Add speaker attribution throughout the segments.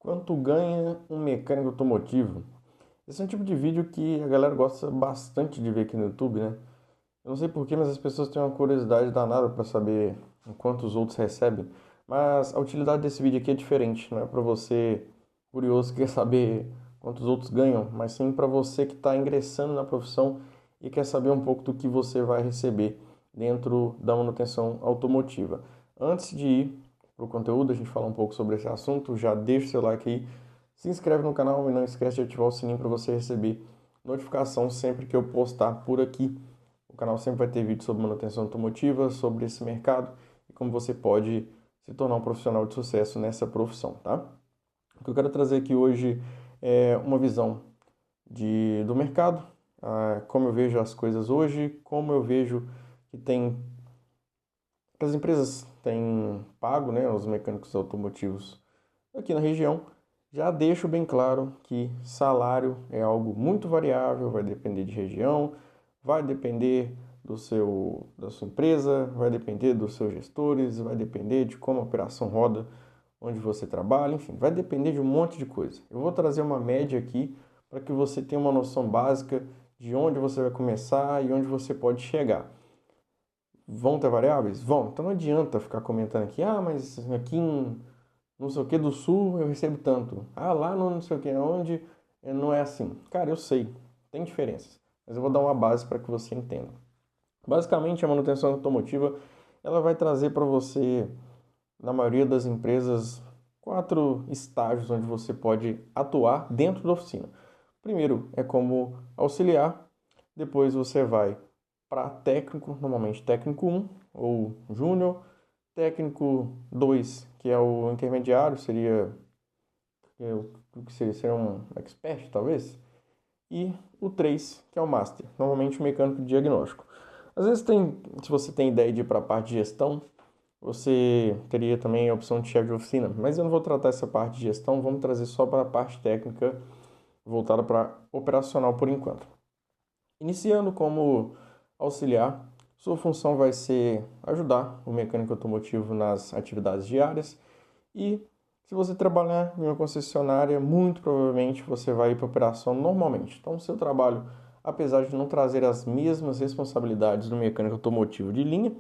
Speaker 1: Quanto ganha um mecânico automotivo? Esse é um tipo de vídeo que a galera gosta bastante de ver aqui no YouTube, né? Eu não sei porquê, mas as pessoas têm uma curiosidade danada para saber o quanto os outros recebem. Mas a utilidade desse vídeo aqui é diferente, não é para você curioso que quer saber quanto os outros ganham, mas sim para você que está ingressando na profissão e quer saber um pouco do que você vai receber dentro da manutenção automotiva. Antes de ir para o conteúdo, a gente falar um pouco sobre esse assunto, já deixa o seu like aí, se inscreve no canal e não esquece de ativar o sininho para você receber notificação sempre que eu postar por aqui. O canal sempre vai ter vídeos sobre manutenção automotiva, sobre esse mercado e como você pode se tornar um profissional de sucesso nessa profissão, tá? O que eu quero trazer aqui hoje é uma visão do mercado, como eu vejo as coisas hoje, como eu vejo que as empresas têm pago, né, os mecânicos automotivos aqui na região. Já deixo bem claro que salário é algo muito variável, vai depender de região, vai depender da sua empresa, vai depender dos seus gestores, vai depender de como a operação roda, onde você trabalha, enfim, vai depender de um monte de coisa. Eu vou trazer uma média aqui para que você tenha uma noção básica de onde você vai começar e onde você pode chegar. Vão ter variáveis? Vão. Então não adianta ficar comentando aqui, mas aqui em não sei o que do sul eu recebo tanto. Lá no não sei o que onde não é assim. Cara, eu sei, tem diferenças, mas eu vou dar uma base para que você entenda. Basicamente, a manutenção automotiva, ela vai trazer para você, na maioria das empresas, 4 estágios onde você pode atuar dentro da oficina. Primeiro é como auxiliar, depois você vai para técnico, normalmente técnico 1 ou júnior, técnico 2, que é o intermediário, o que seria um expert, talvez, e o 3, que é o master, normalmente o mecânico de diagnóstico. Às vezes se você tem ideia de ir para a parte de gestão, você teria também a opção de chefe de oficina, mas eu não vou tratar essa parte de gestão, vamos trazer só para a parte técnica voltada para operacional por enquanto. Iniciando como auxiliar, sua função vai ser ajudar o mecânico automotivo nas atividades diárias e se você trabalhar em uma concessionária, muito provavelmente você vai ir para a operação normalmente. Então, o seu trabalho, apesar de não trazer as mesmas responsabilidades do mecânico automotivo de linha,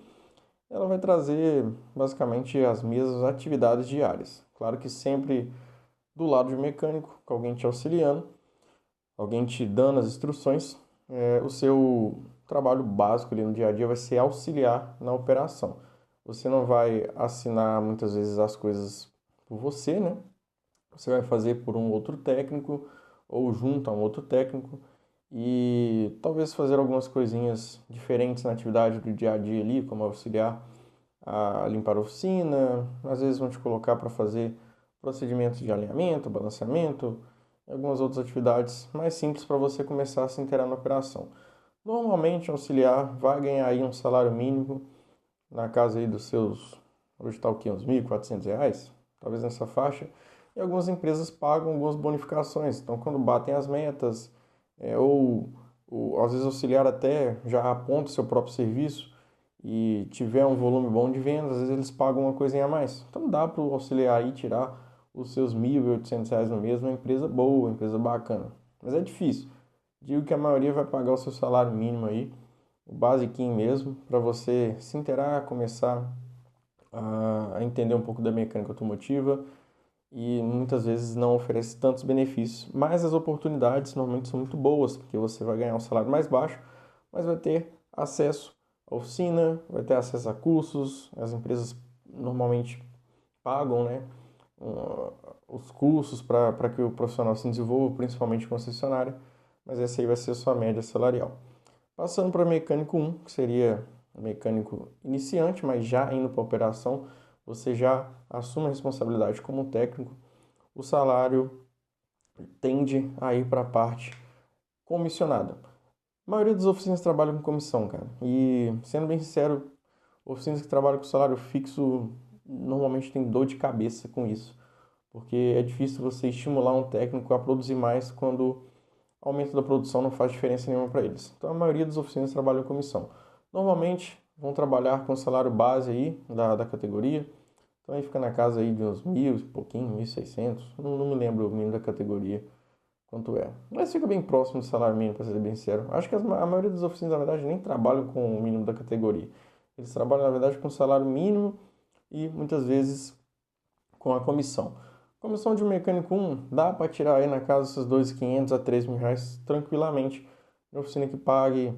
Speaker 1: ela vai trazer basicamente as mesmas atividades diárias. Claro que sempre do lado de mecânico, com alguém te auxiliando, alguém te dando as instruções, o seu trabalho básico ali no dia a dia vai ser auxiliar na operação. Você não vai assinar muitas vezes as coisas por você, né? Você vai fazer por um outro técnico ou junto a um outro técnico e talvez fazer algumas coisinhas diferentes na atividade do dia a dia ali, como auxiliar a limpar a oficina, às vezes vão te colocar para fazer procedimentos de alinhamento, balanceamento, e algumas outras atividades mais simples para você começar a se inteirar na operação. Normalmente, o auxiliar vai ganhar aí um salário mínimo na casa aí dos seus, hoje está o quê? Uns R$ 1.400, talvez nessa faixa. E algumas empresas pagam algumas bonificações. Então, quando batem as metas, às vezes o auxiliar até já aponta o seu próprio serviço e tiver um volume bom de vendas, às vezes eles pagam uma coisinha a mais. Então, dá para o auxiliar aí tirar os seus R$ 1.800 no mês, uma empresa boa, uma empresa bacana. Mas é difícil. Digo que a maioria vai pagar o seu salário mínimo aí, o basiquinho mesmo, para você se inteirar, começar a entender um pouco da mecânica automotiva e muitas vezes não oferece tantos benefícios, mas as oportunidades normalmente são muito boas, porque você vai ganhar um salário mais baixo, mas vai ter acesso à oficina, vai ter acesso a cursos, as empresas normalmente pagam, né, os cursos para que o profissional se desenvolva, principalmente concessionária, mas essa aí vai ser a sua média salarial. Passando para mecânico 1, que seria mecânico iniciante, mas já indo para a operação, você já assume a responsabilidade como técnico, o salário tende a ir para a parte comissionada. A maioria das oficinas trabalham com comissão, cara. E, sendo bem sincero, oficinas que trabalham com salário fixo normalmente tem dor de cabeça com isso. Porque é difícil você estimular um técnico a produzir mais quando o aumento da produção não faz diferença nenhuma para eles. Então, a maioria das oficinas trabalham com comissão. Normalmente, vão trabalhar com o salário base aí da categoria, Então aí fica na casa aí de uns 1.000 e pouquinho, 1.600, não me lembro o mínimo da categoria quanto é. Mas fica bem próximo do salário mínimo, para ser bem sincero. Acho que a maioria das oficinas, na verdade, nem trabalham com o mínimo da categoria. Eles trabalham, na verdade, com o salário mínimo e muitas vezes com a comissão. Comissão de um mecânico 1 dá para tirar aí na casa esses 2.500 a 3.000 reais tranquilamente. Uma oficina que pague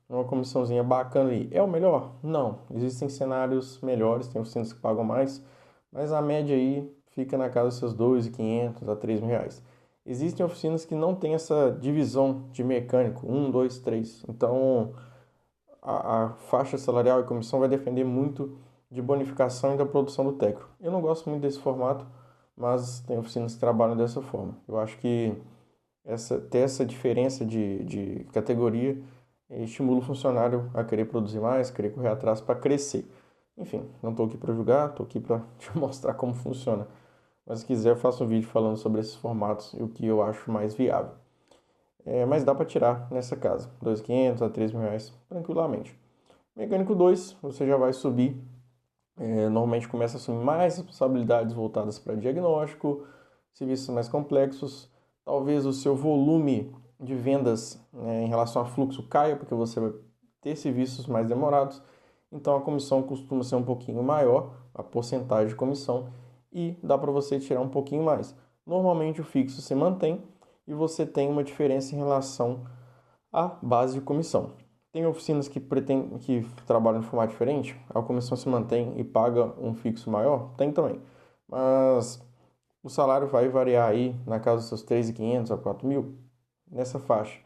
Speaker 1: uma comissãozinha bacana aí. É o melhor? Não. Existem cenários melhores, tem oficinas que pagam mais, mas a média aí fica na casa dos seus 2.500 a 3.000 reais. Existem oficinas que não têm essa divisão de mecânico, 1, 2, 3. Então, a faixa salarial e comissão vai depender muito de bonificação e da produção do técnico. Eu não gosto muito desse formato, mas tem oficinas que trabalham dessa forma. Eu acho que ter essa diferença de categoria estimula o funcionário a querer produzir mais, querer correr atrás para crescer. Enfim, não estou aqui para julgar, estou aqui para te mostrar como funciona. Mas se quiser, eu faço um vídeo falando sobre esses formatos e o que eu acho mais viável. Mas dá para tirar nessa casa, 2.500 a 3.000 reais, tranquilamente. Mecânico 2, você já vai subir, normalmente começa a assumir mais responsabilidades voltadas para diagnóstico, serviços mais complexos, talvez o seu volume de vendas em relação a fluxo caia, porque você vai ter serviços mais demorados, então a comissão costuma ser um pouquinho maior, a porcentagem de comissão, e dá para você tirar um pouquinho mais. Normalmente o fixo se mantém e você tem uma diferença em relação à base de comissão. Tem oficinas que trabalham de formato diferente, a comissão se mantém e paga um fixo maior? Tem também. Mas o salário vai variar aí na casa dos seus 3.500 a 4.000, nessa faixa.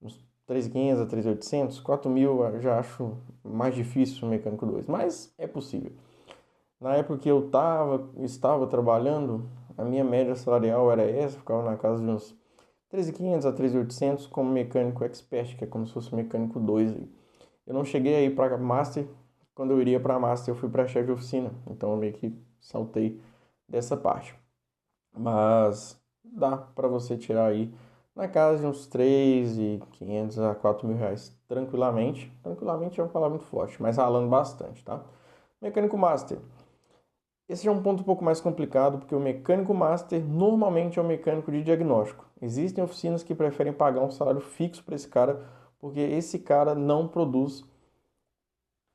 Speaker 1: Uns 3.500 a 3.800, 4.000 eu já acho mais difícil o mecânico 2, mas é possível. Na época que eu estava trabalhando, a minha média salarial era essa, ficava na casa de uns 13.500 a 13.800 como mecânico expert, que é como se fosse mecânico 2. Eu não cheguei aí para Master, quando eu iria para Master eu fui para chefe de oficina, então eu meio que saltei dessa parte. Mas dá para você tirar aí na casa de uns 3.500 a 4.000 reais tranquilamente. Tranquilamente é uma palavra muito forte, mas ralando bastante, tá? Mecânico Master. Esse já é um ponto um pouco mais complicado, porque o mecânico master normalmente é o mecânico de diagnóstico. Existem oficinas que preferem pagar um salário fixo para esse cara, porque esse cara não produz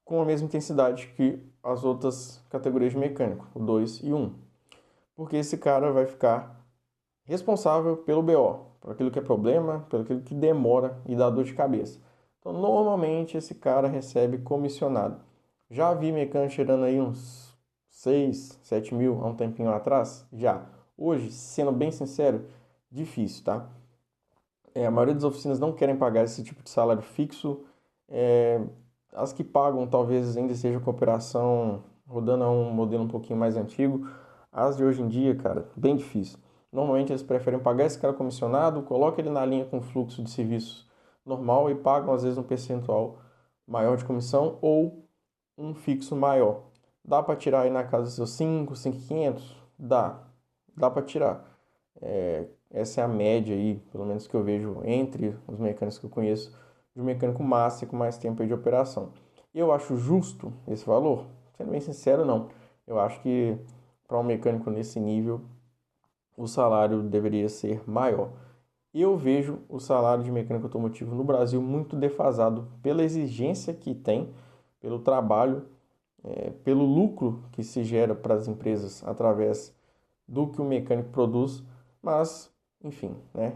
Speaker 1: com a mesma intensidade que as outras categorias de mecânico, o 2 e 1. Porque esse cara vai ficar responsável pelo BO, por aquilo que é problema, pelo aquilo que demora e dá dor de cabeça. Então, normalmente, esse cara recebe comissionado. Já vi mecânico tirando aí uns 6, 7 mil há um tempinho atrás? Já. Hoje, sendo bem sincero, difícil, tá? A maioria das oficinas não querem pagar esse tipo de salário fixo. As que pagam talvez ainda seja cooperação, rodando a um modelo um pouquinho mais antigo. As de hoje em dia, cara, bem difícil. Normalmente eles preferem pagar esse cara comissionado, colocam ele na linha com fluxo de serviços normal e pagam às vezes um percentual maior de comissão ou um fixo maior. Dá para tirar aí na casa dos seus 5, 5.500? Dá para tirar. Essa é a média aí, pelo menos que eu vejo entre os mecânicos que eu conheço, de um mecânico master com mais tempo aí de operação. Eu acho justo esse valor? Sendo bem sincero, não. Eu acho que para um mecânico nesse nível, o salário deveria ser maior. Eu vejo o salário de mecânico automotivo no Brasil muito defasado pela exigência que tem, pelo trabalho, pelo lucro que se gera para as empresas através do que o mecânico produz, mas, enfim, né?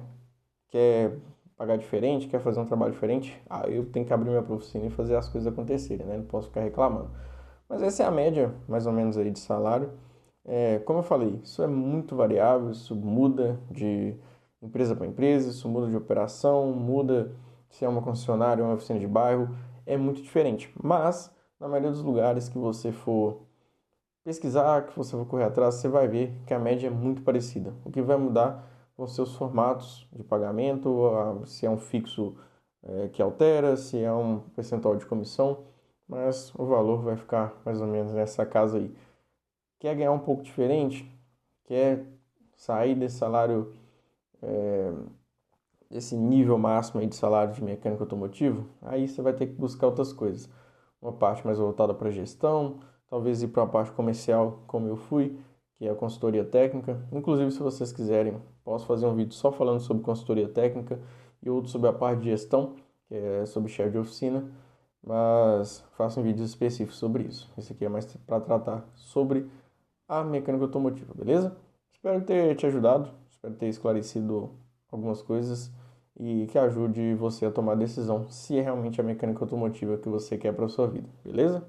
Speaker 1: Quer pagar diferente, quer fazer um trabalho diferente, eu tenho que abrir minha oficina e fazer as coisas acontecerem, né? Não posso ficar reclamando. Mas essa é a média, mais ou menos, aí de salário. Como eu falei, isso é muito variável, isso muda de empresa para empresa, isso muda de operação, muda se é uma concessionária ou uma oficina de bairro, é muito diferente. Mas, na maioria dos lugares que você for pesquisar, que você for correr atrás, você vai ver que a média é muito parecida. O que vai mudar vão ser os formatos de pagamento, se é um fixo que altera, se é um percentual de comissão, mas o valor vai ficar mais ou menos nessa casa aí. Quer ganhar um pouco diferente? Quer sair desse salário, desse nível máximo aí de salário de mecânico automotivo? Aí você vai ter que buscar outras coisas. Uma parte mais voltada para gestão, talvez ir para a parte comercial, como eu fui, que é a consultoria técnica. Inclusive, se vocês quiserem, posso fazer um vídeo só falando sobre consultoria técnica e outro sobre a parte de gestão, que é sobre chefe de oficina, mas faço um vídeo específico sobre isso. Esse aqui é mais para tratar sobre a mecânica automotiva, beleza? Espero ter te ajudado, espero ter esclarecido algumas coisas e que ajude você a tomar a decisão se é realmente a mecânica automotiva que você quer para sua vida, beleza?